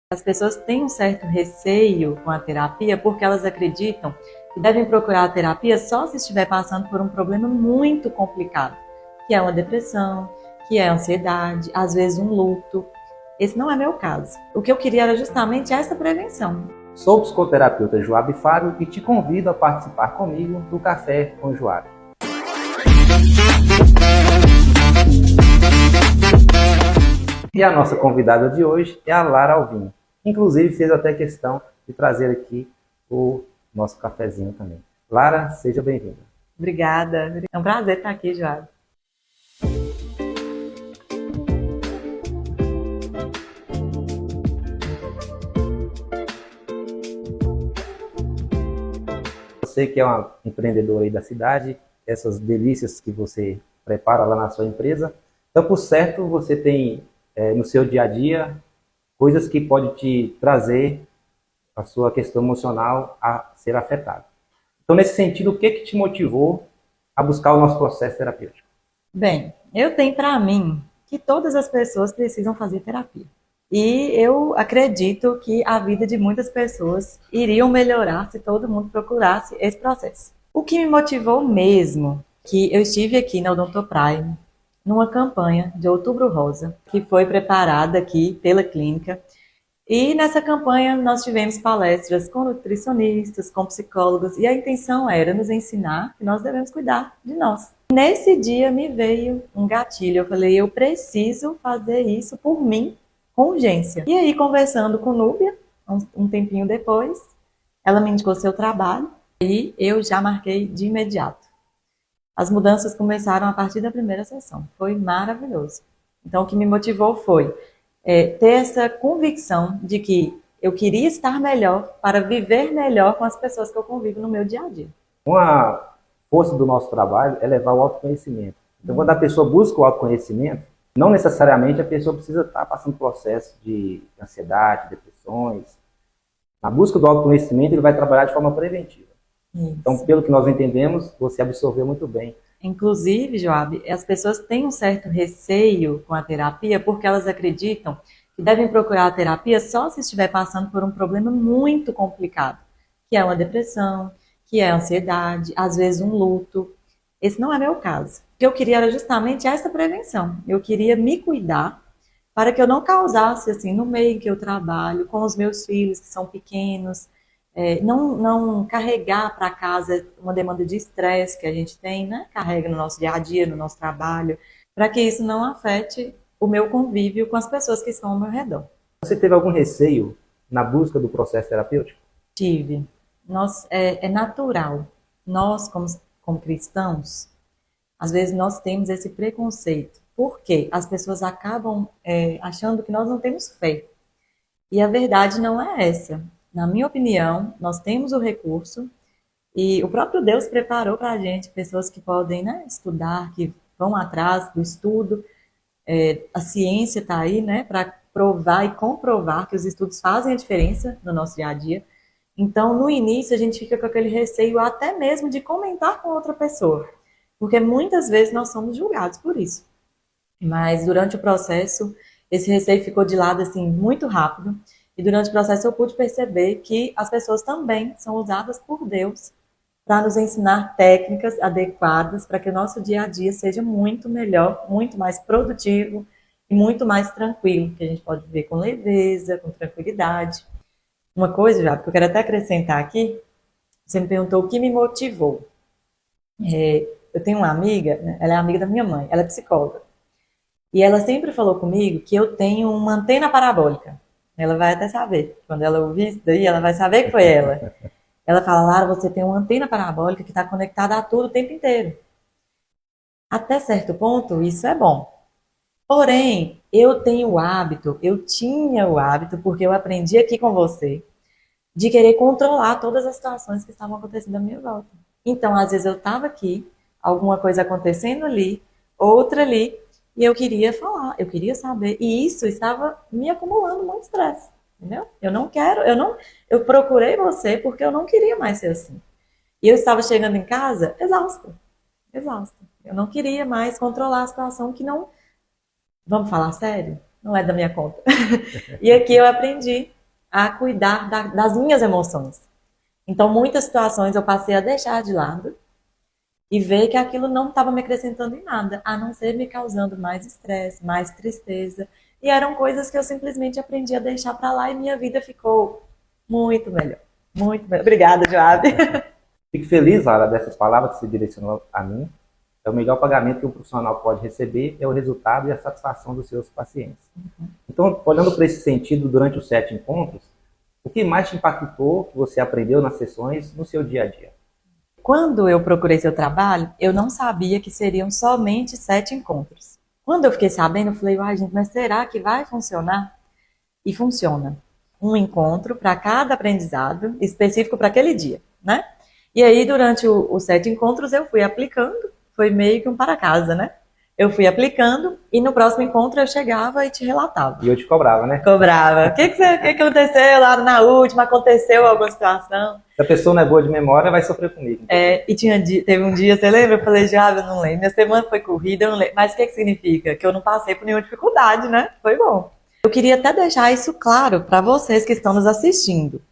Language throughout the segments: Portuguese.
As pessoas têm um certo receio com a terapia porque elas acreditam que devem procurar a terapia só se estiver passando por um problema muito complicado, que é uma depressão, que é ansiedade, às vezes um luto. Esse não é meu caso. O que eu queria era justamente essa prevenção. Sou o psicoterapeuta Joab Fábio e te convido a participar comigo do Café com Joab. E a nossa convidada de hoje é a Lara Alvim. Inclusive fez até questão de trazer aqui o nosso cafezinho também. Lara, seja bem-vinda. Obrigada. É um prazer estar aqui, Joab. Você que é uma empreendedora aí da cidade, essas delícias que você prepara lá na sua empresa. Então, por certo, você tem no seu dia a dia coisas que podem te trazer a sua questão emocional a ser afetada. Então, nesse sentido, o que te motivou a buscar o nosso processo terapêutico? Bem, eu tenho para mim que todas as pessoas precisam fazer terapia. E eu acredito que a vida de muitas pessoas iriam melhorar se todo mundo procurasse esse processo. O que me motivou mesmo, que eu estive aqui na Odonto Prime, numa campanha de Outubro Rosa, que foi preparada aqui pela clínica. E nessa campanha nós tivemos palestras com nutricionistas, com psicólogos, e a intenção era nos ensinar que nós devemos cuidar de nós. Nesse dia me veio um gatilho, eu falei, eu preciso fazer isso por mim, com urgência. E aí, conversando com Núbia, um tempinho depois, ela me indicou seu trabalho, e eu já marquei de imediato. As mudanças começaram a partir da primeira sessão, foi maravilhoso. Então o que me motivou foi ter essa convicção de que eu queria estar melhor para viver melhor com as pessoas que eu convivo no meu dia a dia. Uma força do nosso trabalho é levar o autoconhecimento. Então, quando a pessoa busca o autoconhecimento, não necessariamente a pessoa precisa estar passando processo de ansiedade, depressões. Na busca do autoconhecimento, ele vai trabalhar de forma preventiva. Isso. Então, pelo que nós entendemos, você absorveu muito bem. Inclusive, Joab, as pessoas têm um certo receio com a terapia porque elas acreditam que devem procurar a terapia só se estiver passando por um problema muito complicado, que é uma depressão, que é ansiedade, às vezes um luto. Esse não é meu caso. O que eu queria era justamente essa prevenção. Eu queria me cuidar para que eu não causasse, assim, no meio em que eu trabalho, com os meus filhos que são pequenos, não carregar para casa uma demanda de estresse que a gente tem, né? Carrega no nosso dia a dia, no nosso trabalho, para que isso não afete o meu convívio com as pessoas que estão ao meu redor. Você teve algum receio na busca do processo terapêutico? Tive. É natural. Nós, como cristãos, às vezes nós temos esse preconceito. Por quê? As pessoas acabam achando que nós não temos fé. E a verdade não é essa. Na minha opinião, nós temos o recurso e o próprio Deus preparou para a gente pessoas que podem, né, estudar, que vão atrás do estudo. A ciência está aí, né, para provar e comprovar que os estudos fazem a diferença no nosso dia a dia. Então, no início, a gente fica com aquele receio até mesmo de comentar com outra pessoa, porque muitas vezes nós somos julgados por isso. Mas durante o processo, esse receio ficou de lado assim muito rápido. E durante o processo eu pude perceber que as pessoas também são usadas por Deus para nos ensinar técnicas adequadas para que o nosso dia a dia seja muito melhor, muito mais produtivo e muito mais tranquilo, que a gente pode viver com leveza, com tranquilidade. Uma coisa, já, que eu quero até acrescentar aqui, você me perguntou o que me motivou. Eu tenho uma amiga, né, ela é amiga da minha mãe, ela é psicóloga. E ela sempre falou comigo que eu tenho uma antena parabólica. Ela vai até saber. Quando ela ouvir isso daí, ela vai saber que foi ela. Ela fala, Lara, você tem uma antena parabólica que está conectada a tudo o tempo inteiro. Até certo ponto, isso é bom. Porém, eu tinha o hábito, porque eu aprendi aqui com você, de querer controlar todas as situações que estavam acontecendo à minha volta. Então, às vezes eu estava aqui, alguma coisa acontecendo ali, outra ali, e eu queria falar, eu queria saber. E isso estava me acumulando muito estresse, entendeu? Eu procurei você porque eu não queria mais ser assim. E eu estava chegando em casa exausta. Eu não queria mais controlar a situação que não, vamos falar sério? Não é da minha conta. E aqui eu aprendi a cuidar das minhas emoções. Então, muitas situações eu passei a deixar de lado e ver que aquilo não estava me acrescentando em nada, a não ser me causando mais estresse, mais tristeza. E eram coisas que eu simplesmente aprendi a deixar para lá e minha vida ficou muito melhor. Muito melhor. Obrigada, Joab. Fico feliz, Lara, dessas palavras que você direcionou a mim. É o melhor pagamento que um profissional pode receber é o resultado e a satisfação dos seus pacientes. Então, olhando para esse sentido, durante os 7 encontros, o que mais te impactou que você aprendeu nas sessões no seu dia a dia? Quando eu procurei seu trabalho, eu não sabia que seriam somente 7 encontros. Quando eu fiquei sabendo, eu falei, uai, gente, mas será que vai funcionar? E funciona. Um encontro para cada aprendizado, específico para aquele dia, né? E aí, durante os 7 encontros, eu fui aplicando, foi meio que um para casa, né? Eu fui aplicando e no próximo encontro eu chegava e te relatava. E eu te cobrava, né? Cobrava. O que aconteceu lá na última? Aconteceu alguma situação? Se a pessoa não é boa de memória, vai sofrer comigo. E teve um dia, você lembra? Eu falei, já, eu não lembro. Minha semana foi corrida, eu não lembro. Mas o que significa? Que eu não passei por nenhuma dificuldade, né? Foi bom. Eu queria até deixar isso claro para vocês que estão nos assistindo.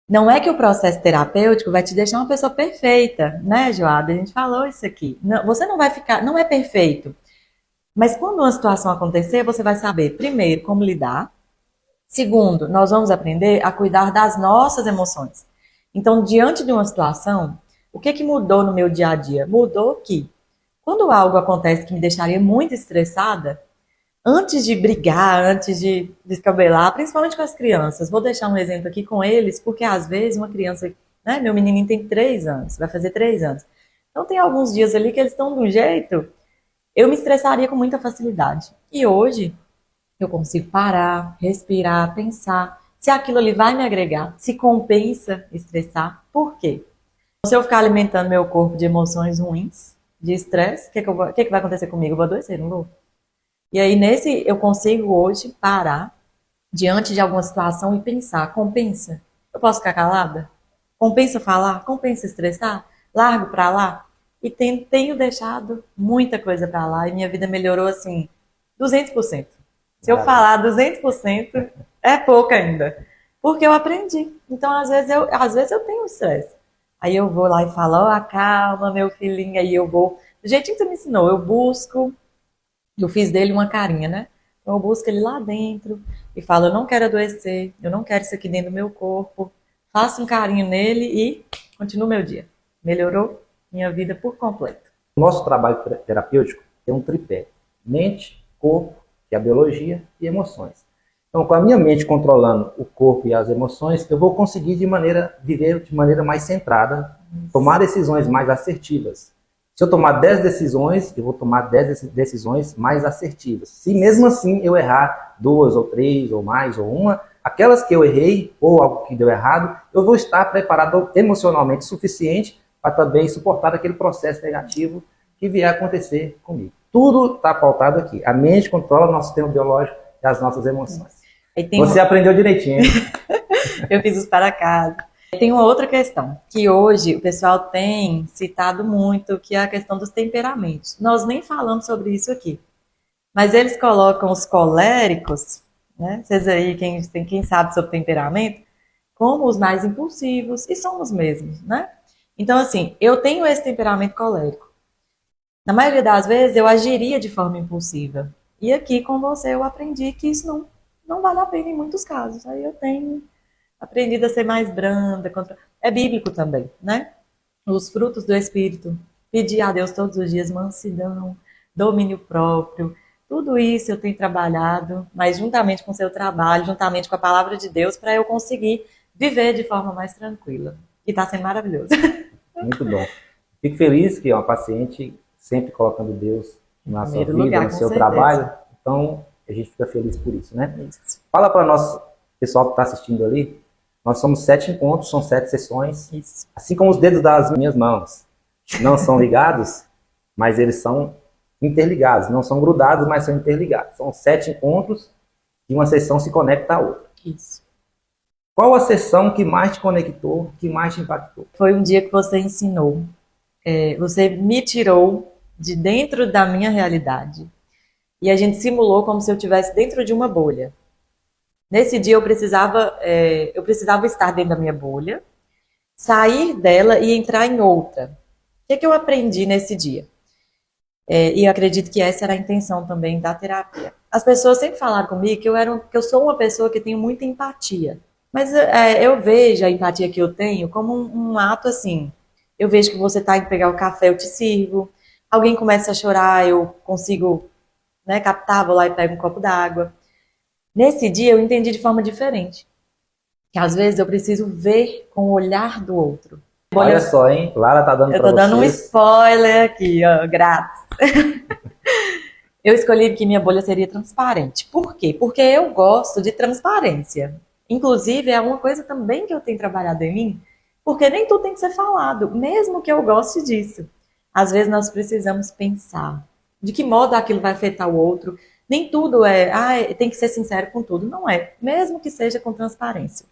Não é que o processo terapêutico vai te deixar uma pessoa perfeita, né, Joab? A gente falou isso aqui. Não, você não vai ficar, não é perfeito. Mas quando uma situação acontecer, você vai saber, primeiro, como lidar. Segundo, nós vamos aprender a cuidar das nossas emoções. Então, diante de uma situação, o que mudou no meu dia a dia? Mudou que, quando algo acontece que me deixaria muito estressada, antes de brigar, antes de descabelar, principalmente com as crianças, vou deixar um exemplo aqui com eles, porque às vezes uma criança, né, meu menininho tem 3 anos, vai fazer 3 anos. Então tem alguns dias ali que eles estão de um jeito, eu me estressaria com muita facilidade. E hoje, eu consigo parar, respirar, pensar se aquilo ali vai me agregar, se compensa estressar. Por quê? Se eu ficar alimentando meu corpo de emoções ruins, de estresse, o que vai acontecer comigo? Eu vou adoecer, não vou? E aí, eu consigo hoje parar diante de alguma situação e pensar, compensa? Eu posso ficar calada? Compensa falar? Compensa estressar? Largo pra lá? E tenho deixado muita coisa pra lá e minha vida melhorou assim, 200%. Se eu falar 200%, é pouco ainda. Porque eu aprendi. Então, às vezes eu tenho estresse. Aí eu vou lá e falo, ó, calma, meu filhinho. Aí eu vou, do jeitinho que você me ensinou, eu fiz dele uma carinha, né? Então eu busco ele lá dentro e falo, eu não quero adoecer, eu não quero isso aqui dentro do meu corpo. Faço um carinho nele e continuo meu dia. Melhorou minha vida por completo. O nosso trabalho terapêutico é um tripé: mente, corpo, que é a biologia, e emoções. Então, com a minha mente controlando o corpo e as emoções, eu vou conseguir viver de maneira mais centrada, tomar decisões mais assertivas. Se eu tomar 10 decisões, eu vou tomar 10 decisões mais assertivas. Se mesmo assim eu errar 2 ou 3 ou mais ou uma, aquelas que eu errei ou algo que deu errado, eu vou estar preparado emocionalmente suficiente para também suportar aquele processo negativo que vier a acontecer comigo. Tudo está pautado aqui. A mente controla o nosso sistema biológico e as nossas emoções. Você aprendeu direitinho. Eu fiz os para casa. Tem uma outra questão, que hoje o pessoal tem citado muito, que é a questão dos temperamentos. Nós nem falamos sobre isso aqui. Mas eles colocam os coléricos, né? Vocês aí, quem sabe sobre temperamento, como os mais impulsivos, e somos mesmos, né? Então, assim, eu tenho esse temperamento colérico. Na maioria das vezes, eu agiria de forma impulsiva. E aqui com você eu aprendi que isso não vale a pena em muitos casos. Aí eu tenho aprendido a ser mais branda. É bíblico também, né? Os frutos do Espírito. Pedir a Deus todos os dias mansidão, domínio próprio. Tudo isso eu tenho trabalhado, mas juntamente com o seu trabalho, juntamente com a palavra de Deus, para eu conseguir viver de forma mais tranquila. E está sendo maravilhoso. Muito bom. Fico feliz que é uma paciente sempre colocando Deus na sua vida, no seu trabalho. Então, a gente fica feliz por isso, né? Isso. Fala para nós, pessoal que está assistindo ali, nós somos 7 encontros, são 7 sessões. Isso. Assim como os dedos das minhas mãos não são ligados, mas eles são interligados. Não são grudados, mas são interligados. São 7 encontros e uma sessão se conecta à outra. Isso. Qual a sessão que mais te conectou, que mais te impactou? Foi um dia que você ensinou. Você me tirou de dentro da minha realidade. E a gente simulou como se eu estivesse dentro de uma bolha. Nesse dia eu precisava estar dentro da minha bolha, sair dela e entrar em outra. O que eu aprendi nesse dia? E eu acredito que essa era a intenção também da terapia. As pessoas sempre falaram comigo que eu sou uma pessoa que tenho muita empatia. Mas eu vejo a empatia que eu tenho como um ato assim. Eu vejo que você está indo pegar o café, eu te sirvo. Alguém começa a chorar, eu consigo, né, captar, vou lá e pego um copo d'água. Nesse dia eu entendi de forma diferente. Que às vezes eu preciso ver com o olhar do outro. Olha só, hein? Lara tá dando Eu para tô dando um vocês. spoiler aqui, ó, grátis. Eu escolhi que minha bolha seria transparente. Por quê? Porque eu gosto de transparência. Inclusive, é uma coisa também que eu tenho trabalhado em mim, porque nem tudo tem que ser falado, mesmo que eu goste disso. Às vezes nós precisamos pensar de que modo aquilo vai afetar o outro. Nem tudo tem que ser sincero com tudo. Não é, mesmo que seja com transparência.